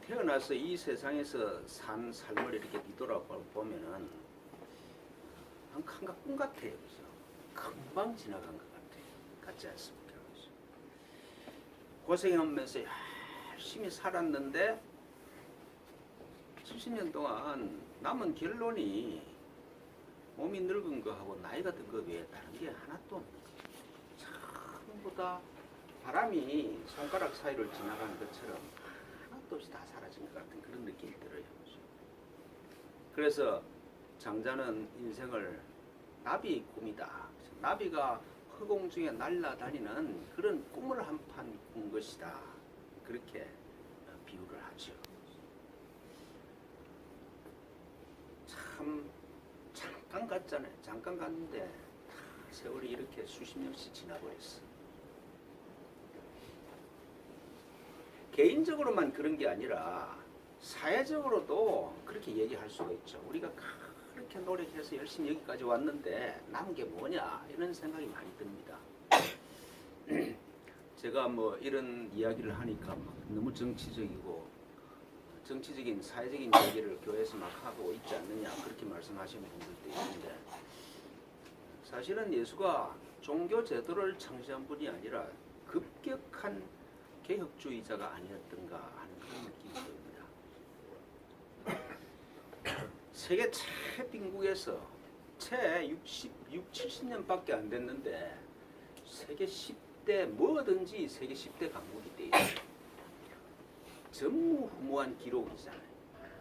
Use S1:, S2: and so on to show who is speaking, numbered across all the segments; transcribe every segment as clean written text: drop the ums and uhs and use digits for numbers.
S1: 태어나서 이 세상에서 산 삶을 이렇게 뒤돌아보면은 한칸각 꿈 같아요. 그죠? 금방 지나간 것 같아요. 같지 않습니까? 그죠? 고생하면서 열심히 살았는데 70년 동안 남은 결론이 몸이 늙은 거하고 나이가 든 거 외에 다른 게 하나도 없는 거예요. 전부 다 바람이 손가락 사이를 지나가는 것처럼 하나도 없이 다 사라진 것 같은 그런 느낌이 들어요. 그래서 장자는 인생을 나비의 꿈이다. 나비가 허공 중에 날아다니는 그런 꿈을 한 판 꾼 것이다. 그렇게 비유를 하죠. 참 잠깐 갔잖아요. 잠깐 갔는데 세월이 이렇게 수십 년씩 지나버렸어. 개인적으로만 그런 게 아니라 사회적으로도 그렇게 얘기할 수가 있죠. 우리가 그렇게 노력해서 열심히 여기까지 왔는데 남은 게 뭐냐 이런 생각이 많이 듭니다. 제가 뭐 이런 이야기를 하니까 너무 정치적이고 정치적인 사회적인 얘기를 교회에서 막 하고 있지 않느냐 그렇게 말씀하시는 분들도 있는데 사실은 예수가 종교 제도를 창시한 분이 아니라 급격한 개혁주의자가 아니었던가 하는 그런 느낌이 듭니다. 세계 최빈국에서 채 70년밖에 안 됐는데 세계 10대 뭐든지 세계 10대 강국이 돼 있어요. 전무후무한 기록이잖아요.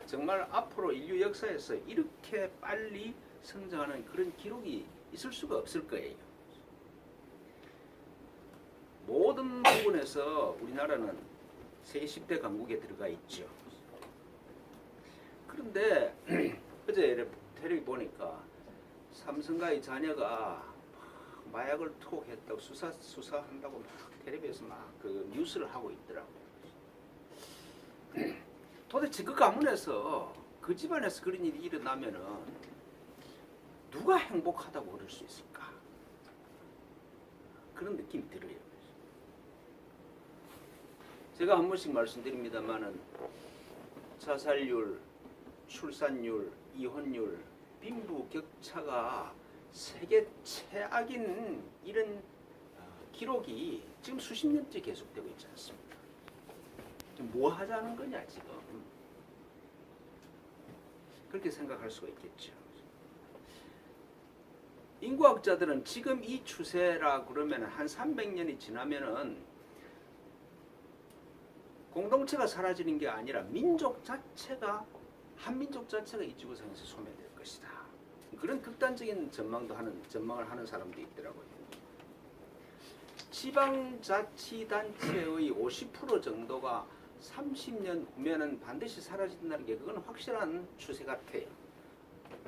S1: 정말 앞으로 인류 역사에서 이렇게 빨리 성장하는 그런 기록이 있을 수가 없을 거예요. 모든 부분에서 우리나라는 세계 10대 강국에 들어가 있죠. 그런데 어제 텔레비 보니까 삼성가의 자녀가 마약을 톡 했다고 수사한다고 막 텔레비에서 막 그 뉴스를 하고 있더라고요. 도대체 그 가문에서 그 집안에서 그런 일이 일어나면은 누가 행복하다고 그럴 수 있을까? 그런 느낌이 들어요. 제가 한 번씩 말씀드립니다만은 자살률, 출산율, 이혼율, 빈부격차가 세계 최악인 이런 기록이 지금 수십 년째 계속되고 있지 않습니까? 뭐 하자는 거냐 지금? 그렇게 생각할 수가 있겠죠. 인구학자들은 지금 이 추세라 그러면 한 300년이 지나면은 공동체가 사라지는 게 아니라 민족 자체가 한민족 자체가 이 지구상에서 소멸될 것이다. 그런 극단적인 전망을 하는 사람도 있더라고요. 지방자치단체의 50% 정도가 30년 후면은 반드시 사라진다는 게 그건 확실한 추세 같아요.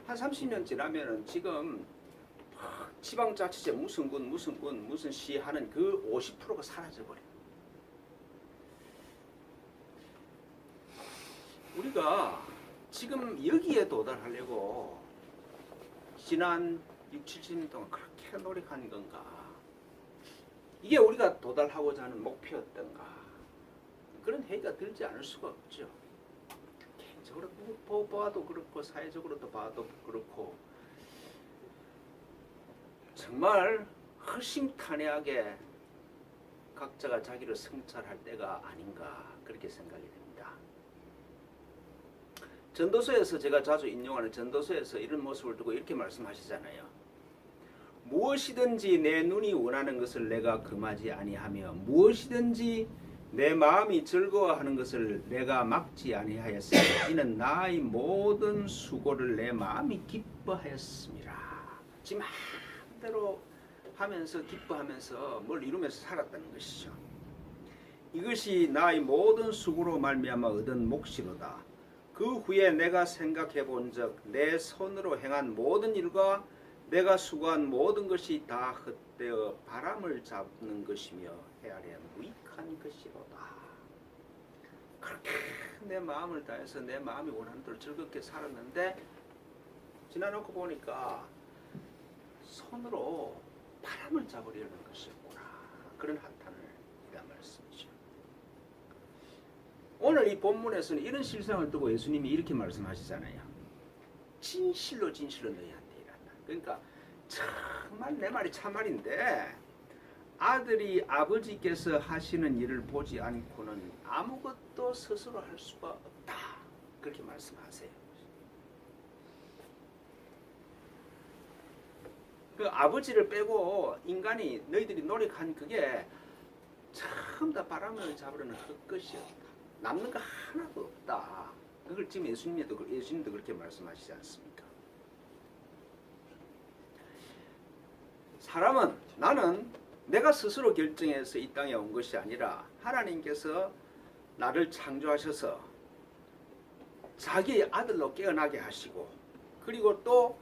S1: 한 30년 지나면은 지금 지방자치제 무슨 군 무슨 시 하는 그 50%가 사라져버려요. 우리가 지금 여기에 도달하려고 지난 6, 70년 동안 그렇게 노력한 건가? 이게 우리가 도달하고자 하는 목표였던가? 그런 회의가 들지 않을 수가 없죠. 개인적으로 봐도 그렇고 사회적으로도 봐도 그렇고 정말 허심탄회하게 각자가 자기를 성찰할 때가 아닌가 그렇게 생각이 됩니다. 전도서에서 제가 자주 인용하는 전도서에서 이런 모습을 두고 이렇게 말씀하시잖아요. 무엇이든지 내 눈이 원하는 것을 내가 금하지 아니하며 무엇이든지 내 마음이 즐거워하는 것을 내가 막지 아니하였으니 이는 나의 모든 수고를 내 마음이 기뻐하였습니다. 지금 마음대로 하면서 기뻐하면서 뭘 이루면서 살았다는 것이죠. 이것이 나의 모든 수고로 말미암아 얻은 몫이로다. 그 후에 내가 생각해 본즉 내 손으로 행한 모든 일과 내가 수고한 모든 것이 다 헛되어 바람을 잡는 것이며 헤아려 무익한 것이로다. 그렇게 내 마음을 다해서 내 마음이 원하는 대로 즐겁게 살았는데 지나놓고 보니까 손으로 바람을 잡으려는 것이었구나. 그런 한탄을 이란 말씀이죠. 오늘 이 본문에서는 이런 실상을 두고 예수님이 이렇게 말씀하시잖아요. 진실로 진실로 너희한테 일한다. 그러니까 정말 내 말이 참말인데 아들이 아버지께서 하시는 일을 보지 않고는 아무것도 스스로 할 수가 없다. 그렇게 말씀하세요. 그 아버지를 빼고 인간이 너희들이 노력한 그게 전부 다 바람을 잡으려는 헛것이었다. 남는 거 하나도 없다. 그걸 지금 예수님도 그렇게 말씀하시지 않습니까? 사람은 나는 내가 스스로 결정해서 이 땅에 온 것이 아니라 하나님께서 나를 창조하셔서 자기의 아들로 깨어나게 하시고 그리고 또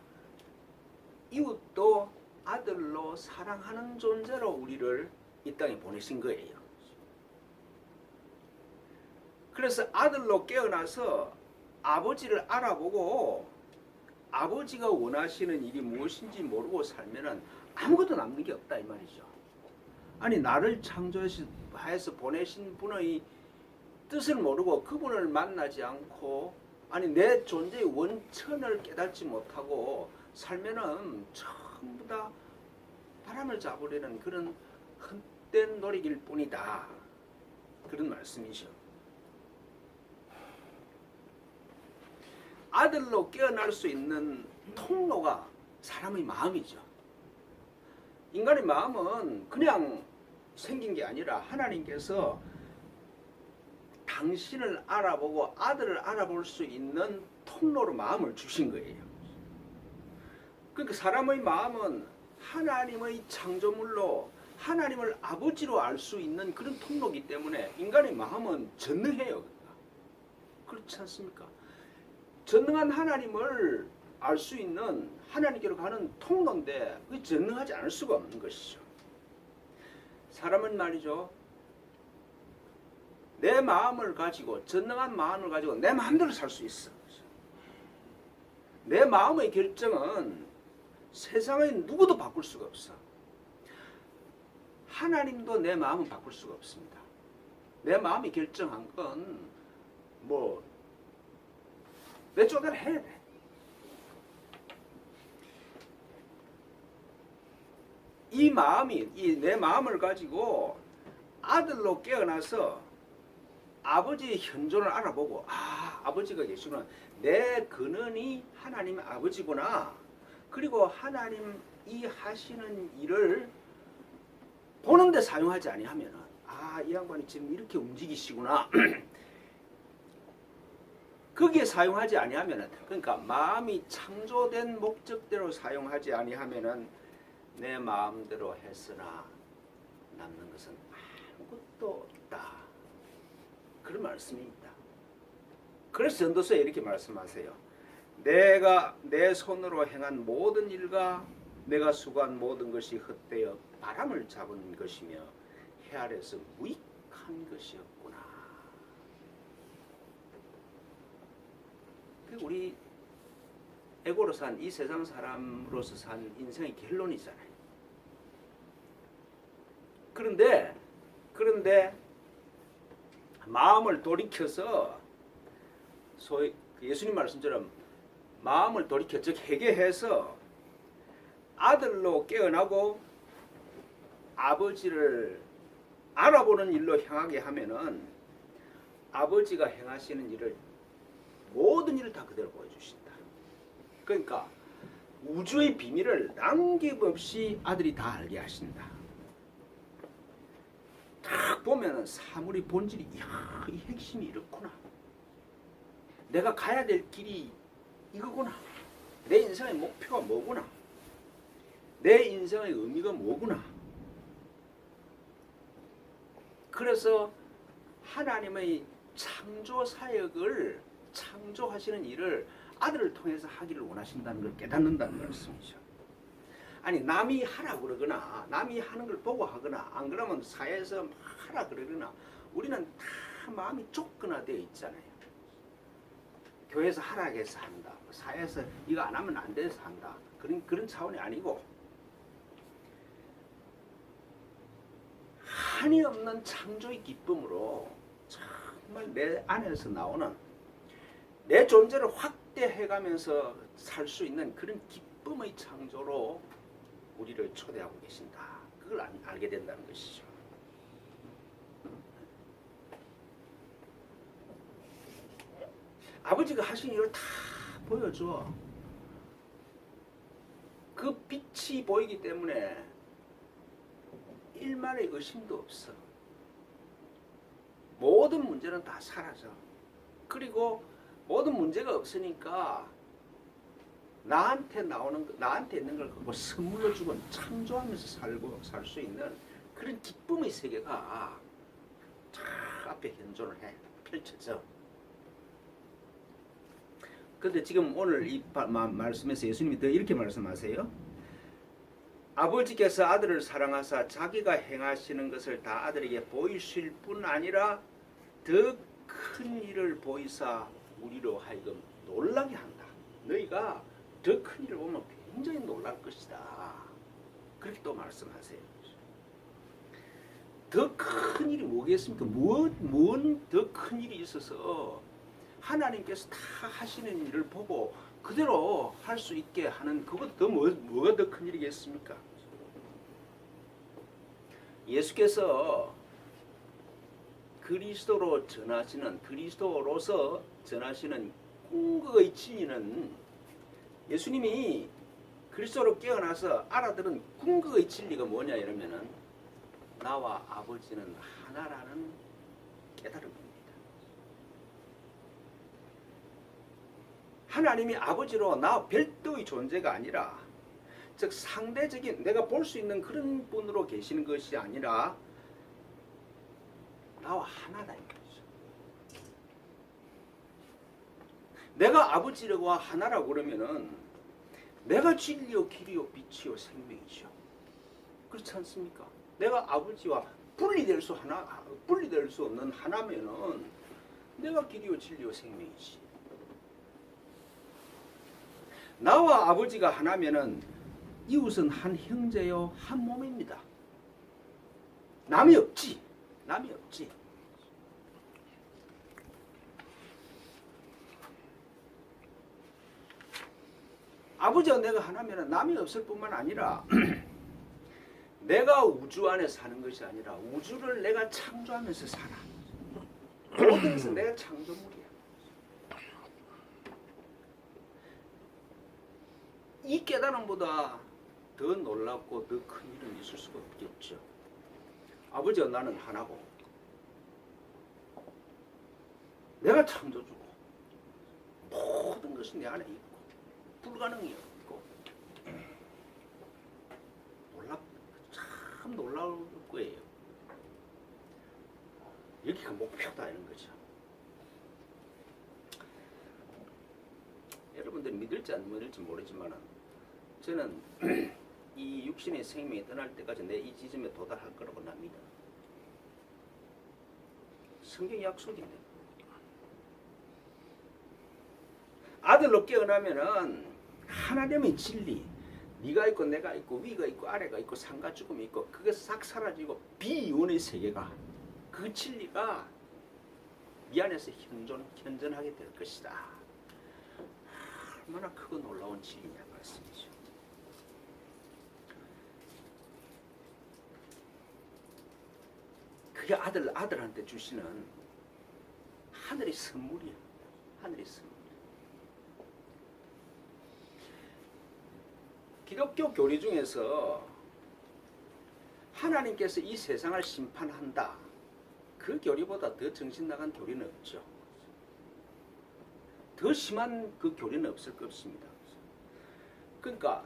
S1: 이웃도 아들로 사랑하는 존재로 우리를 이 땅에 보내신 거예요. 그래서 아들로 깨어나서 아버지를 알아보고 아버지가 원하시는 일이 무엇인지 모르고 살면은 아무것도 남는 게 없다 이 말이죠. 아니 나를 창조해서 보내신 분의 뜻을 모르고 그분을 만나지 않고 아니 내 존재의 원천을 깨닫지 못하고 살면은 전부 다 바람을 잡으려는 그런 헛된 노력일 뿐이다. 그런 말씀이죠. 아들로 깨어날 수 있는 통로가 사람의 마음이죠. 인간의 마음은 그냥 생긴 게 아니라 하나님께서 당신을 알아보고 아들을 알아볼 수 있는 통로로 마음을 주신 거예요. 그러니까 사람의 마음은 하나님의 창조물로 하나님을 아버지로 알 수 있는 그런 통로이기 때문에 인간의 마음은 전능해요. 그렇지 않습니까? 전능한 하나님을 알 수 있는 하나님께로 가는 통로인데 그게 전능하지 않을 수가 없는 것이죠. 사람은 말이죠. 내 마음을 가지고 전능한 마음을 가지고 내 마음대로 살 수 있어. 내 마음의 결정은 세상의 누구도 바꿀 수가 없어. 하나님도 내 마음은 바꿀 수가 없습니다. 내 마음이 결정한 건 내 쪽대로 해야 돼. 이 마음이 내 마음을 가지고 아들로 깨어나서 아버지의 현존을 알아보고 아버지가 계시구나. 내 근원이 하나님 아버지구나. 그리고 하나님이 하시는 일을 보는데 사용하지 아니하면은 이 양반이 지금 이렇게 움직이시구나. 거기에 사용하지 아니하면은 그러니까 마음이 창조된 목적대로 사용하지 아니하면은 내 마음대로 했으나 남는 것은 아무것도 없다. 그런 말씀입니다. 그래서 전도서에 이렇게 말씀하세요. 내가 내 손으로 행한 모든 일과 내가 수고한 모든 것이 헛되어 바람을 잡은 것이며 해 아래서 무익한 것이었구나. 우리 에고로 산 이 세상 사람으로서 산 인생의 결론이잖아요. 그런데 마음을 돌이켜서 소위 예수님 말씀처럼 마음을 돌이켜 즉 회개해서 아들로 깨어나고 아버지를 알아보는 일로 향하게 하면은 아버지가 행하시는 일을 모든 일을 다 그대로 보여주신다. 그러니까 우주의 비밀을 남김없이 아들이 다 알게 하신다. 딱 보면은 사물의 본질이 이 핵심이 이렇구나. 내가 가야 될 길이 이거구나. 내 인생의 목표가 뭐구나. 내 인생의 의미가 뭐구나. 그래서 하나님의 창조 사역을 창조하시는 일을 아들을 통해서 하기를 원하신다는 걸 깨닫는다는 말씀이죠. 아니 남이 하라 그러거나 남이 하는 걸 보고 하거나 안 그러면 사회에서 막 하라 그러거나 우리는 다 마음이 쫓겨나되어 있잖아요. 교회에서 하라고 해서 한다. 사회에서 이거 안 하면 안 돼서 한다. 그런 차원이 아니고 한이 없는 창조의 기쁨으로 정말 내 안에서 나오는 내 존재를 확대해가면서 살 수 있는 그런 기쁨의 창조로 우리를 초대하고 계신다. 그걸 알게 된다는 것이죠. 아버지가 하신 일을 다 보여줘. 그 빛이 보이기 때문에 일말의 의심도 없어. 모든 문제는 다 사라져. 그리고 모든 문제가 없으니까 나한테 있는 걸 갖고 선물로 주고 창조하면서 살 수 있는 그런 기쁨의 세계가 쫙 앞에 현존을 해. 펼쳐져. 근데 지금 오늘 이 말씀에서 예수님이 더 이렇게 말씀하세요. 아버지께서 아들을 사랑하사 자기가 행하시는 것을 다 아들에게 보이실 뿐 아니라 더 큰 일을 보이사 우리로 하여금 놀라게 한다. 너희가 더 큰 일을 보면 굉장히 놀랄 것이다. 그렇게 또 말씀하세요. 더 큰 일이 뭐겠습니까? 뭔 더 큰 일이 있어서 하나님께서 다 하시는 일을 보고 그대로 할 수 있게 하는 그것 더 뭐가 더 큰 일이겠습니까? 예수께서 그리스도로서 전하시는 궁극의 진리는 예수님이 그리스도로 깨어나서 알아들은 궁극의 진리가 뭐냐 이러면은 나와 아버지는 하나라는 깨달음입니다. 하나님이 아버지로 나 별도의 존재가 아니라 즉 상대적인 내가 볼 수 있는 그런 분으로 계시는 것이 아니라 나와 하나다 이 거죠. 내가 아버지와 하나라고 그러면은 내가 진리요 길이요 빛이요 생명이죠. 그렇지 않습니까? 내가 아버지와 분리될 수 없는 하나면은 내가 길이요 진리요 생명이지. 나와 아버지가 하나면은 이웃은 한 형제요 한 몸입니다. 남이 없지. 아버지와 내가 하나면은 남이 없을 뿐만 아니라 내가 우주 안에 사는 것이 아니라 우주를 내가 창조하면서 살아. 모든 것은 내가 창조물이야. 이 깨달음보다 더 놀랍고 더 큰 일은 있을 수가 없겠죠. 아버지와 나는 하나고 내가 창조주고 모든 것이 내 안에 있고 불가능이 없고 참 놀라울 거예요. 여기가 목표다 이런 거죠. 여러분들이 믿을지 안 믿을지 모르지만 저는 이 육신의 생명이 떠날 때까지 내 이 지점에 도달할 거라고 납니다. 성경 약속인데 아들로 깨어나면은 하나님의 진리 네가 있고 내가 있고 위가 있고 아래가 있고 상과 죽음이 있고 그게 싹 사라지고 비이원의 세계가 그 진리가 네 안에서 현존하게 될 것이다. 얼마나 크고 놀라운 진리냐 말씀이죠. 그게 아들한테 주시는 하늘의 선물이야. 하늘의 선물. 기독교 교리 중에서 하나님께서 이 세상을 심판한다. 그 교리보다 더 정신 나간 교리는 없죠. 더 심한 그 교리는 없을 것 같습니다. 그러니까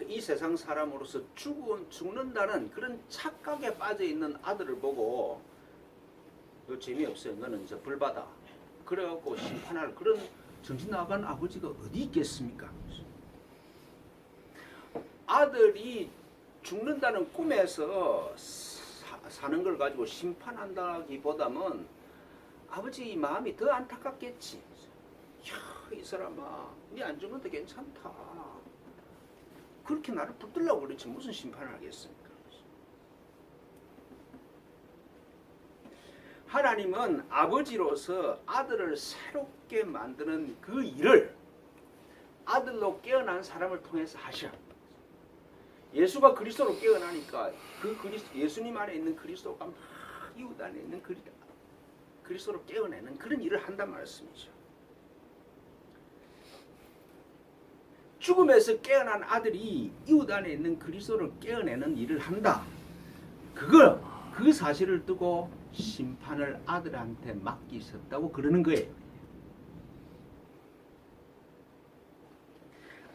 S1: 이 세상 사람으로서 죽는다는 그런 착각에 빠져있는 아들을 보고 너 재미없어요. 너는 이제 벌 받아. 그래갖고 심판할 그런 정신 나간 아버지가 어디 있겠습니까? 아들이 죽는다는 꿈에서 사는 걸 가지고 심판한다기보다는 아버지 마음이 더 안타깝겠지. 야, 이 사람아, 네 안 죽는데 괜찮다. 그렇게 나를 붙들려고 그렇지 무슨 심판을 하겠습니까? 하나님은 아버지로서 아들을 새롭게 만드는 그 일을 아들로 깨어난 사람을 통해서 하셔. 예수가 그리스도로 깨어나니까 그 예수님 안에 있는 그리스도가 막 이웃 안에 있는 그리스도로 깨어내는 그런 일을 한단 말씀이죠. 죽음에서 깨어난 아들이 이웃 안에 있는 그리스도를 깨어내는 일을 한다. 그 사실을 두고 심판을 아들한테 맡기셨다고 그러는 거예요.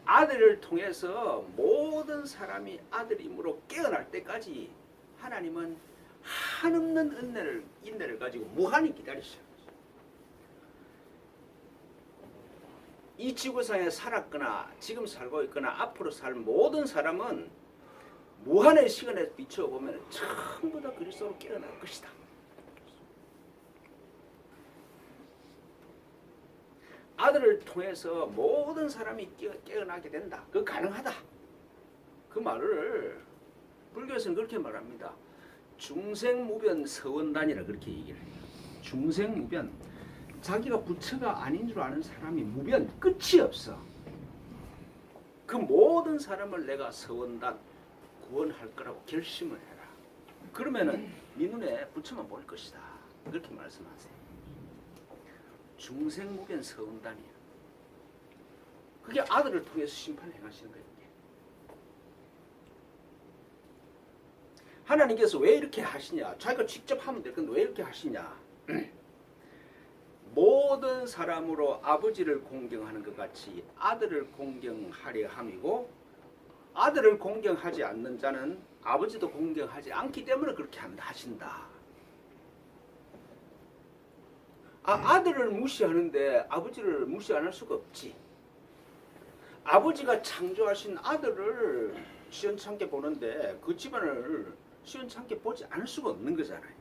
S1: 아들을 통해서 모든 사람이 아들임으로 깨어날 때까지 하나님은 한없는 인내를 가지고 무한히 기다리셔요. 이 지구상에 살았거나 지금 살고 있거나 앞으로 살 모든 사람은 무한의 시간에 비춰보면 전부 다 그리스도로 깨어날 것이다. 아들을 통해서 모든 사람이 깨어나게 된다. 그 가능하다. 그 말을 불교에서는 그렇게 말합니다. 중생무변 서원단이라 그렇게 얘기를 해요. 중생무변. 자기가 부처가 아닌 줄 아는 사람이 무변 끝이 없어. 그 모든 사람을 내가 서원단 구원할 거라고 결심을 해라. 그러면은 네 눈에 부처만 보일 것이다. 그렇게 말씀하세요. 중생무변 서원단이야. 그게 아들을 통해서 심판을 행하시는 거예요. 하나님께서 왜 이렇게 하시냐? 자기가 직접 하면 될 건데 왜 이렇게 하시냐? 모든 사람으로 아버지를 공경하는 것 같이 아들을 공경하려 함이고, 아들을 공경하지 않는 자는 아버지도 공경하지 않기 때문에 그렇게 하신다. 아들을 무시하는데 아버지를 무시 안 할 수가 없지. 아버지가 창조하신 아들을 시원찮게 보는데 그 집안을 시원찮게 보지 않을 수가 없는 거잖아요.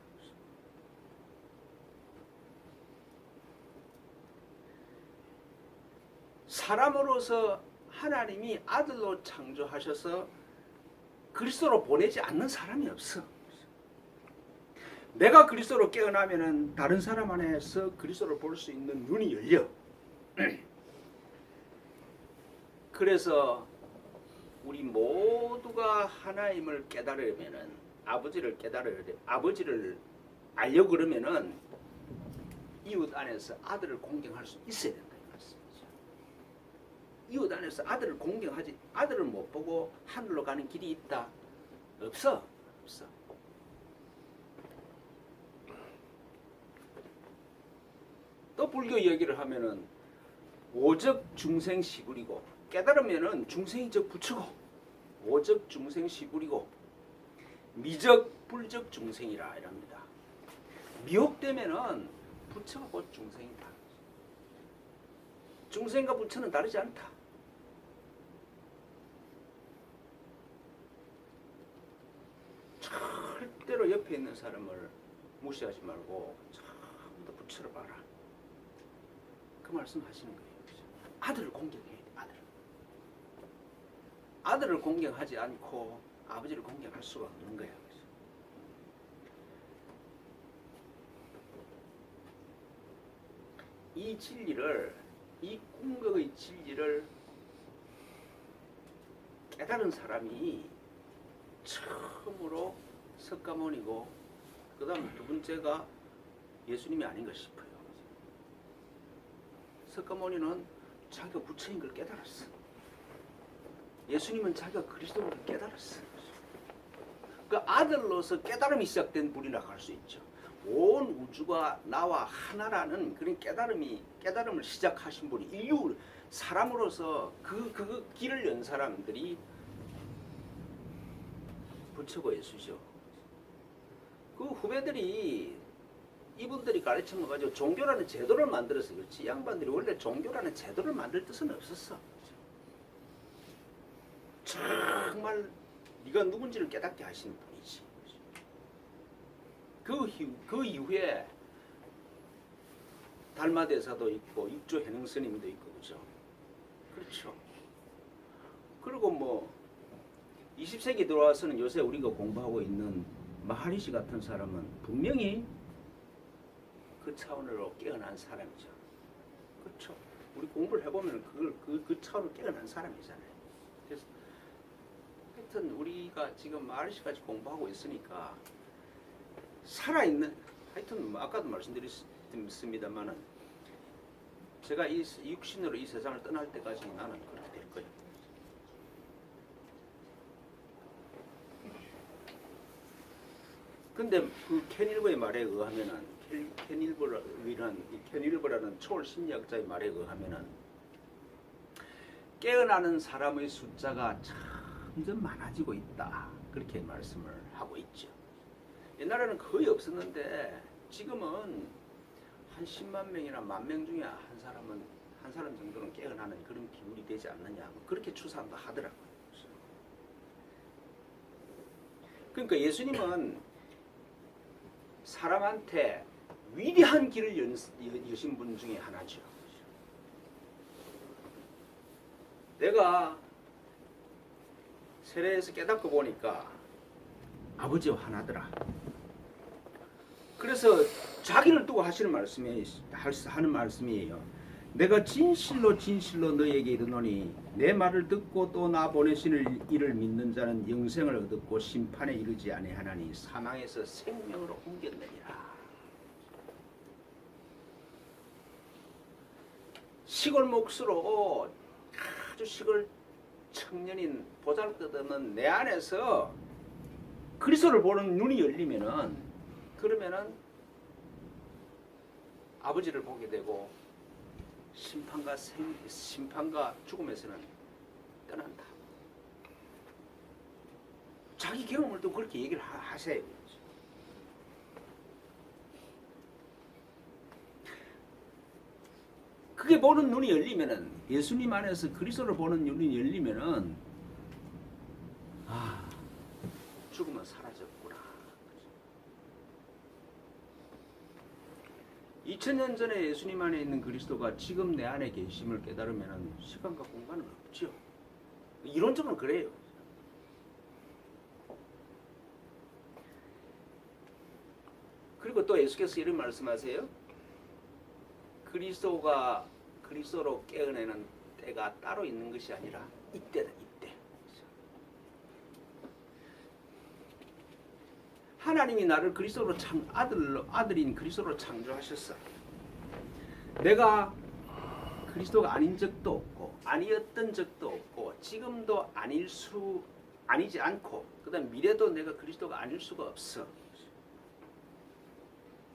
S1: 사람으로서 하나님이 아들로 창조하셔서 그리스도로 보내지 않는 사람이 없어. 내가 그리스도로 깨어나면은 다른 사람 안에서 그리스도를 볼 수 있는 눈이 열려. 그래서 우리 모두가 하나님을 깨달으면은 아버지를 알려고 그러면은 이웃 안에서 아들을 공경할 수 있어야 된다. 이웃 안에서 아들을 공경하지, 아들을 못 보고 하늘로 가는 길이 있다? 없어. 또 불교 이야기를 하면은 오적 중생 시불이고, 깨달으면은 중생이 적 부처고, 오적 중생 시불이고 미적 불적 중생이라 이랍니다. 미혹되면은 부처가 곧 중생이다. 중생과 부처는 다르지 않다. 절대로 옆에 있는 사람을 무시하지 말고 전부 다 부처를 봐라. 그 말씀 하시는 거예요. 아들을 공경해야 돼. 아들을 공경하지 않고 아버지를 공경할 수가 없는 거예요. 이 진리를, 이 궁극의 진리를 깨달은 사람이 처음으로 석가모니고, 그 다음 두 번째가 예수님이 아닌가 싶어요. 석가모니는 자기가 부처인 걸 깨달았어. 예수님은 자기가 그리스도인 걸 깨달았어. 그 아들로서 깨달음이 시작된 분이라고 할 수 있죠. 온 우주가 나와 하나라는 그런 깨달음을 시작하신 분이, 인류 사람으로서 그 길을 연 사람들이 부처고 예수죠. 그 후배들이 이분들이 가르쳐 가지고 종교라는 제도를 만들어서 그렇지, 양반들이 원래 종교라는 제도를 만들 뜻은 없었어. 정말 네가 누군지를 깨닫게 하시는 분이지. 그 이후에 달마대사도 있고 입조 해능 스님도 있고, 그렇죠. 그리고 뭐 20세기 들어와서는 요새 우리가 공부하고 있는 마하리시 같은 사람은 분명히 차원으로 깨어난 사람이죠. 그렇죠. 우리 공부를 해보면 그 차원으로 깨어난 사람이잖아요. 그래서 하여튼 우리가 지금 RC까지 공부하고 있으니까 살아있는, 하여튼 아까도 말씀드렸습니다만은 제가 이 육신으로 이 세상을 떠날 때까지 나는 그렇게 될 거예요. 근데 그 켄일버의 말에 의하면은 켄일버라는 초월 심리학자의 말에 의하면은 깨어나는 사람의 숫자가 점점 많아지고 있다. 그렇게 말씀을 하고 있죠. 옛날에는 거의 없었는데 지금은 한 10만 명이나 10,000명 중에 한 사람 정도는 깨어나는 그런 기분이 되지 않느냐. 그렇게 추산도 하더라고요. 그러니까 예수님은 사람한테 위대한 길을 여신 분 중에 하나죠. 내가 세례에서 깨닫고 보니까 아버지와 하나더라. 그래서 자기를 두고 하는 말씀이에요. 내가 진실로 너희에게 이르노니 내 말을 듣고 또 나 보내신 이를 믿는 자는 영생을 얻었고 심판에 이르지 아니하나니 사망에서 생명으로 옮겼느니라. 시골 몫으로 아주 시골 청년인 보잘것없는 내 안에서 그리스도를 보는 눈이 열리면은 그러면은 아버지를 보게 되고 심판과 죽음에서는 떠난다. 자기 경험을 또 그렇게 얘기를 하세요. 그게 보는 눈이 열리면은 예수님 안에서 그리스도를 보는 눈이 열리면은 죽음은 사라졌구나. 2000년 전에 예수님 안에 있는 그리스도가 지금 내 안에 계심을 깨달으면 시간과 공간은 없죠. 이론적으로 그래요. 그리고 또 예수께서 이런 말씀하세요. 그리스도로 깨어내는 때가 따로 있는 것이 아니라 이때다, 이때. 하나님이 나를 그리스도로 아들인 그리스도로 창조하셨어. 내가 그리스도가 아닌 적도 없고 아니었던 적도 없고 지금도 아니지 않고 그다음 미래도 내가 그리스도가 아닐 수가 없어.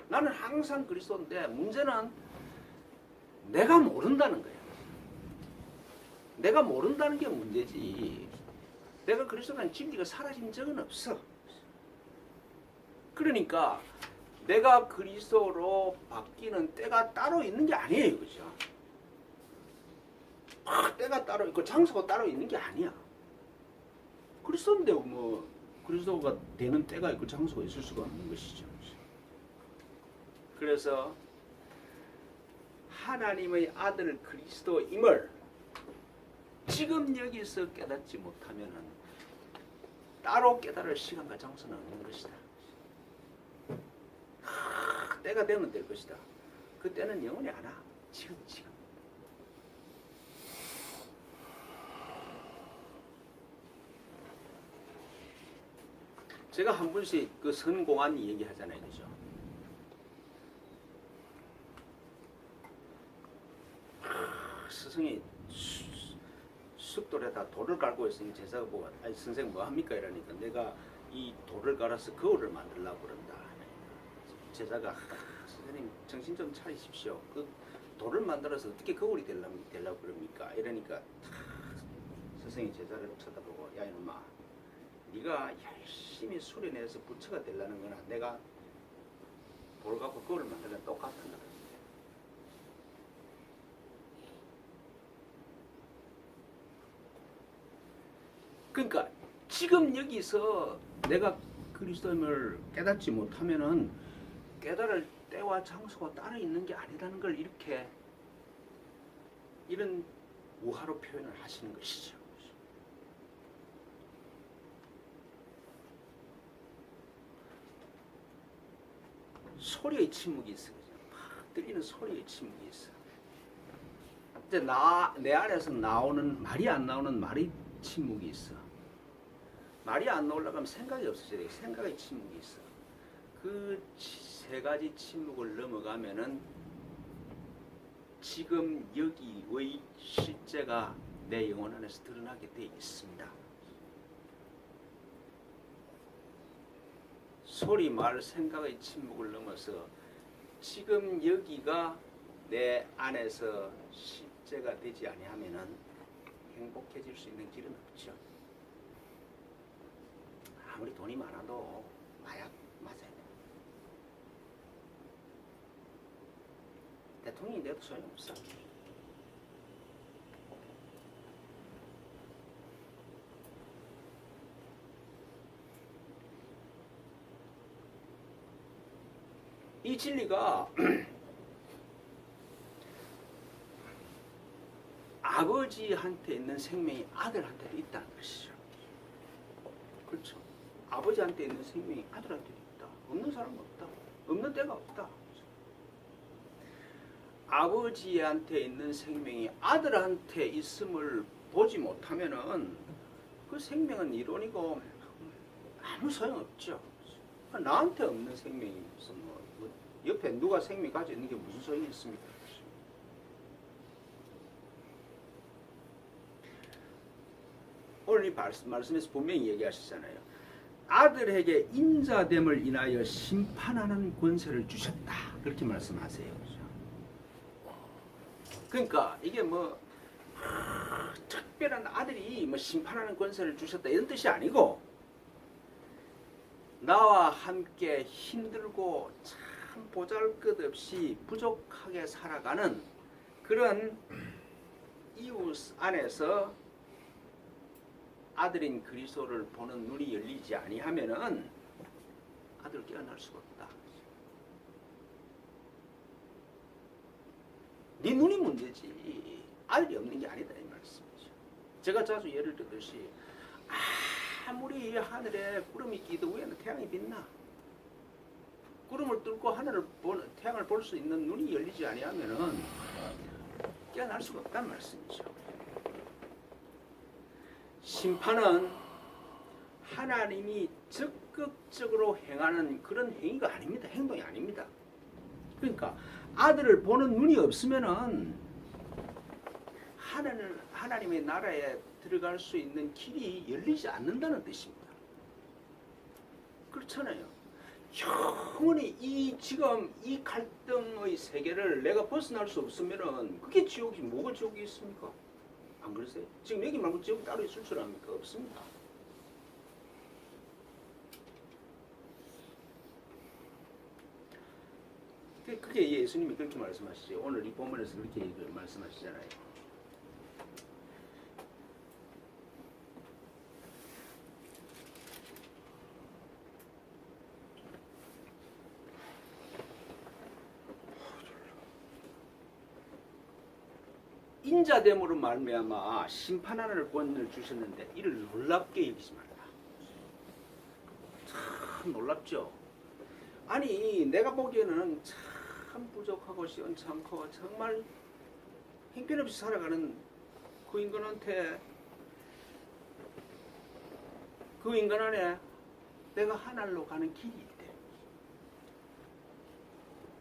S1: 나는 항상 그리스도인데 문제는 내가 모른다는 거야. 내가 모른다는 게 문제지. 내가 그리스도라는 진리가 사라진 적은 없어. 그러니까 내가 그리스도로 바뀌는 때가 따로 있는 게 아니에요. 그죠? 때가 따로 있고 장소가 따로 있는 게 아니야. 그리스도인데 뭐 그리스도가 되는 때가 있고 장소가 있을 수가 없는 것이죠. 그래서 하나님의 아들 그리스도임을 지금 여기서 깨닫지 못하면 따로 깨달을 시간과 장소는 없는 것이다. 때가 되면 될 것이다. 그 때는 영원히 안 와. 지금. 제가 한 번씩 그 선공안 얘기하잖아요. 그죠? 스승이 숫돌에다 돌을 깔고 있으니 제자가 보고 아니 선생 뭐 합니까? 이러니까 내가 이 돌을 깔아서 거울을 만들려고 그런다. 제자가 선생님 정신 좀 차리십시오. 그 돌을 만들어서 어떻게 거울이 되려고 그럽니까? 이러니까 선생이 제자를 쳐다보고 야 이놈아 네가 열심히 수련해서 부처가 되려는 거나 내가 돌 갖고 거울을 만들면 똑같은 거다. 그러니까 지금 여기서 내가 그리스도임을 깨닫지 못하면은 깨달을 때와 장소가 따로 있는 게 아니라는 걸 이런 우화로 표현을 하시는 것이죠. 소리의 침묵이 있어요. 엎드리는 소리의 침묵이 있어. 이제 내 안에서 나오는 말이 안 나오는 말의 침묵이 있어. 말이 안 나오려고 하면 생각이 없어져야 돼. 생각의 침묵이 있어. 그 세 가지 침묵을 넘어가면은 지금 여기의 실제가 내 영혼 안에서 드러나게 돼 있습니다. 소리, 말, 생각의 침묵을 넘어서 지금 여기가 내 안에서 실제가 되지 아니하면은 행복해질 수 있는 길은 없죠. 아무리 돈이 많아도 마약 맞아야 돼. 대통령이 돼도 소용없어. 이 진리가 아버지한테 있는 생명이 아들한테도 있다는 것이죠. 그렇죠. 아버지한테 있는 생명이 아들한테도 있다. 없는 사람은 없다. 없는 때가 없다. 아버지한테 있는 생명이 아들한테 있음을 보지 못하면은 그 생명은 이론이고 아무 소용없죠. 나한테 없는 생명이 무슨 뭐 옆에 누가 생명 가지고 있는 게 무슨 소용이 있습니까? 오늘 이 말씀에서 분명히 얘기하시잖아요. 아들에게 인자됨을 인하여 심판하는 권세를 주셨다. 그렇게 말씀하세요. 그러니까 이게 뭐 특별한 아들이 뭐 심판하는 권세를 주셨다 이런 뜻이 아니고 나와 함께 힘들고 참 보잘것없이 부족하게 살아가는 그런 이웃 안에서 아들인 그리스도를 보는 눈이 열리지 아니하면은 아들을 깨어날 수가 없다. 네 눈이 문제지 아들이 없는 게 아니다 이 말씀이죠. 제가 자주 예를 들듯이 아무리 하늘에 구름이 끼도 위에는 태양이 빛나. 구름을 뚫고 하늘을 태양을 볼 수 있는 눈이 열리지 아니하면은 깨어날 수가 없다는 말씀이죠. 심판은 하나님이 적극적으로 행하는 그런 행위가 아닙니다. 행동이 아닙니다. 그러니까 아들을 보는 눈이 없으면은 하나님의 나라에 들어갈 수 있는 길이 열리지 않는다는 뜻입니다. 그렇잖아요. 영원히 지금 이 갈등의 세계를 내가 벗어날 수 없으면은 그게 지옥이 뭐가 지옥이 있습니까? 안 그러세요? 지금 여기 말고 지옥 따로 있을 줄 압니까? 없습니다. 그게 예수님이 그렇게 말씀하시죠. 오늘 이 본문에서 그렇게 말씀하시잖아요. 인자됨으로 말미암아 심판하는 권을 주셨는데 이를 놀랍게 여기지 말라. 참 놀랍죠. 아니 내가 보기에는 참 부족하고 시원찮고 정말 형편없이 살아가는 그 인간한테 그 인간 안에 내가 하늘로 가는 길이 있대.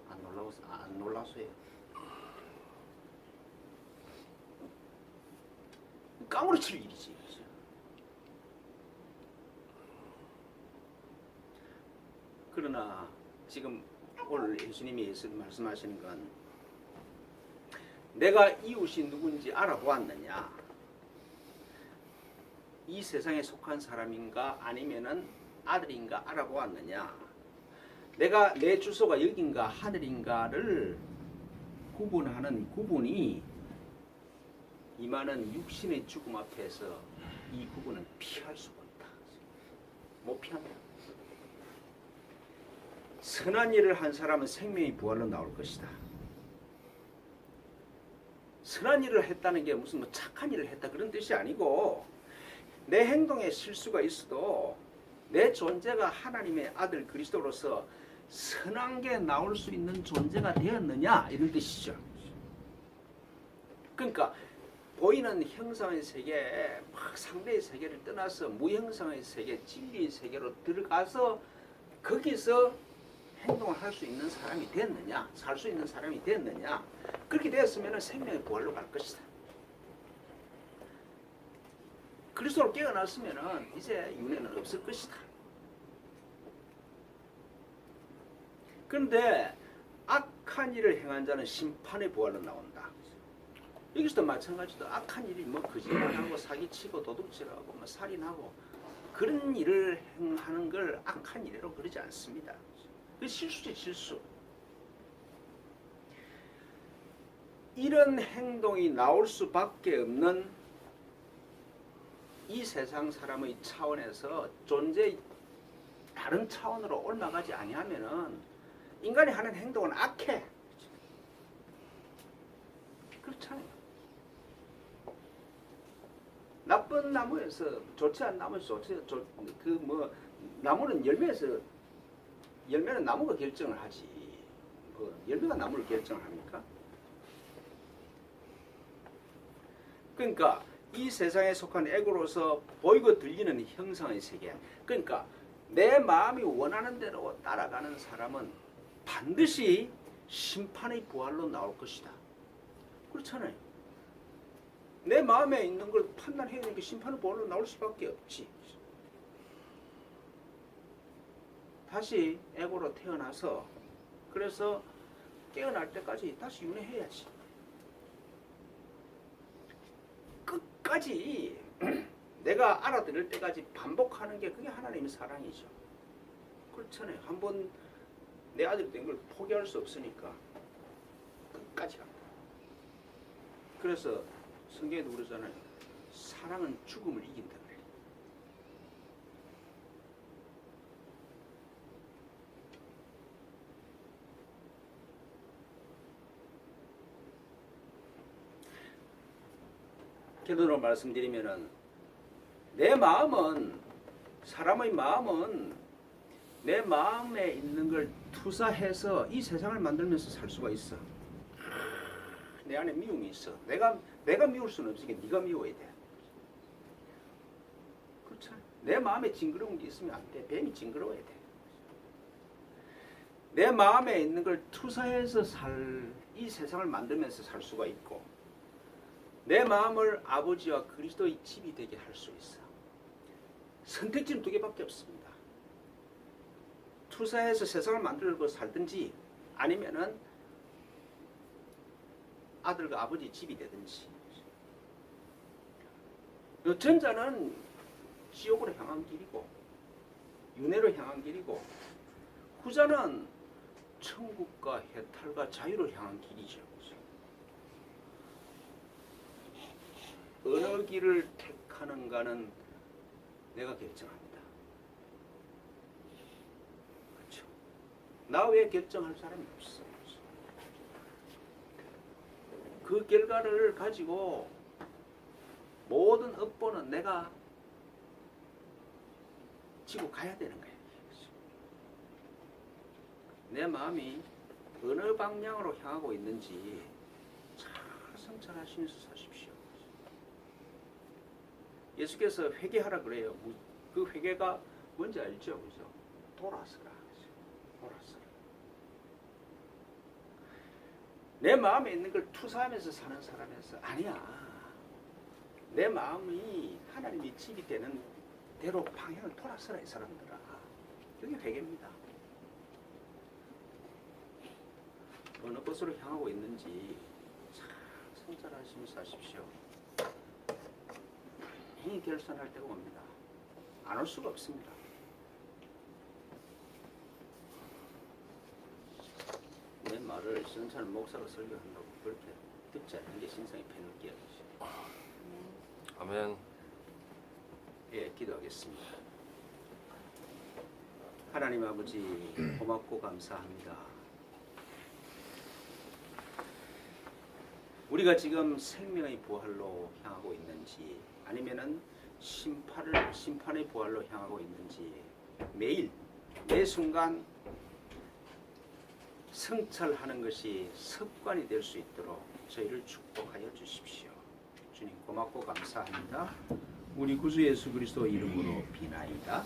S1: 안 놀라서요. 까무러칠 일이지. 그러나 지금 오늘 예수님이 말씀하시는 건 내가 이웃이 누군지 알아보았느냐, 이 세상에 속한 사람인가 아니면은 아들인가 알아보았느냐, 내가 내 주소가 여긴가 하늘인가를 구분하는 구분이 이 많은 육신의 죽음 앞에서 이 구분은 피할 수가 없다. 못 피합니다. 선한 일을 한 사람은 생명이 부활로 나올 것이다. 선한 일을 했다는 게 무슨 뭐 착한 일을 했다 그런 뜻이 아니고 내 행동에 실수가 있어도 내 존재가 하나님의 아들 그리스도로서 선한 게 나올 수 있는 존재가 되었느냐 이런 뜻이죠. 그러니까 보이는 형상의 세계, 막 상대의 세계를 떠나서 무형상의 세계, 진리의 세계로 들어가서 거기서 행동을 할 수 있는 사람이 됐느냐, 살 수 있는 사람이 됐느냐. 그렇게 되었으면 생명의 부활로 갈 것이다. 그리스도로 깨어났으면 이제 윤회는 없을 것이다. 그런데 악한 일을 행한 자는 심판의 부활로 나온다. 여기서도 마찬가지로 악한 일이 뭐 거짓말하고 사기치고 도둑질하고 뭐 살인하고 그런 일을 행하는 걸 악한 일이라고 그러지 않습니다. 그 실수지 실수. 이런 행동이 나올 수밖에 없는 이 세상 사람의 차원에서 존재의 다른 차원으로 올라가지 아니하면은 인간이 하는 행동은 악해. 그렇잖아요. 나쁜 나무에서 좋지 않은 나무에서 나무는 열매는 나무가 결정을 하지. 열매가 나무를 결정을 합니까? 그러니까 이 세상에 속한 에고로서 보이고 들리는 형상의 세계. 그러니까 내 마음이 원하는 대로 따라가는 사람은 반드시 심판의 부활로 나올 것이다. 그렇잖아요. 내 마음에 있는 걸 판단해야 되는 게 심판의 부활로 나올 수밖에 없지. 다시 에고로 태어나서 그래서 깨어날 때까지 다시 윤회해야지. 끝까지 내가 알아들을 때까지 반복하는 게 그게 하나님의 사랑이죠. 그렇잖아요. 한번 내 아들이 된 걸 포기할 수 없으니까 끝까지 갑니다. 그래서 성경에도 그러잖아요. 사랑은 죽음을 이긴다. 결론으로 말씀드리면은 내 마음은 사람의 마음은 내 마음에 있는 걸 투사해서 이 세상을 만들면서 살 수가 있어. 내 안에 미움이 있어. 내가 미울 수는 없으니까 네가 미워야 돼. 그렇죠? 내 마음에 징그러운 게 있으면 안 돼. 뱀이 징그러워야 돼. 내 마음에 있는 걸 투사해서 이 세상을 만들면서 살 수가 있고 내 마음을 아버지와 그리스도의 집이 되게 할 수 있어. 선택지는 두 개밖에 없습니다. 투사해서 세상을 만들고 살든지 아니면은 아들과 아버지 집이 되든지. 전자는 지옥으로 향한 길이고 윤회로 향한 길이고 후자는 천국과 해탈과 자유로 향한 길이죠. 어느 길을 택하는가는 내가 결정합니다. 그렇죠? 나 외에 결정할 사람이 없어. 그 결과를 가지고 모든 업보는 내가 지고 가야 되는 거예요. 내 마음이 어느 방향으로 향하고 있는지 잘 성찰하시면서 사십시오. 예수께서 회개하라 그래요. 그 회개가 뭔지 알죠? 그죠? 돌아서라. 돌아서라. 내 마음에 있는 걸 투사하면서 사는 사람에서 아니야. 내 마음이 하나님의 집이 되는 대로 방향을 돌아서라 이 사람들아. 그게 회개입니다. 어느 곳으로 향하고 있는지 잘 성찰하시면서 하십시오. 이 결산할 때가 옵니다. 안 올 수가 없습니다. 내 말을 신선한 목사로 설교한다고 그렇게 듣지 않는 게 신성의 패널기야.
S2: 아멘.
S1: 예, 기도하겠습니다. 하나님 아버지 고맙고 감사합니다. 우리가 지금 생명의 부활로 향하고 있는지 아니면은 심판의 부활로 향하고 있는지 매일 매 순간 성찰하는 것이 습관이 될 수 있도록 저희를 축복하여 주십시오. 주님 고맙고 감사합니다. 우리 구주 예수 그리스도 이름으로 비나이다.